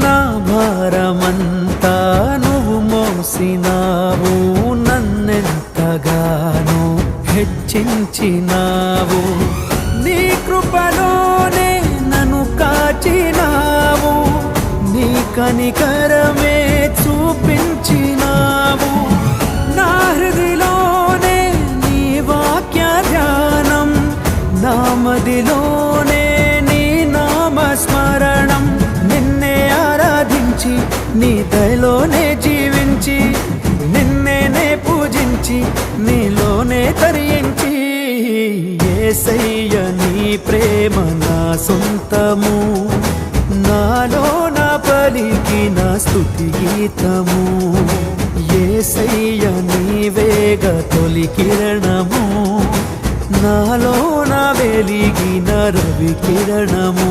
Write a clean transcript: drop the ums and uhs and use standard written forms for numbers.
నా భారమంతా నువ్వు మోసినావు, నన్నెంతగానో హెచ్చించినావు. నీ కృపలోనే నన్ను కాచినావు, నీ కనికరమే చూపించినావు. నా హృదిలోనే నీ వాక్య ధ్యానం, నా మదిలోనే నీ నామస్మరణం. నిన్నే ఆరాధించి నీ దయలోనే జీవించి, నిన్నే పూజించి నీలోనే తరించి, యేసయ్య నీ ప్రేమ నా సొంతము, నాలో నా పలికిన స్తుతి గీతము. యేసయ్య నీవేగ తొలి కిరణము, నాలో నా వెలిగిన రవి కిరణము.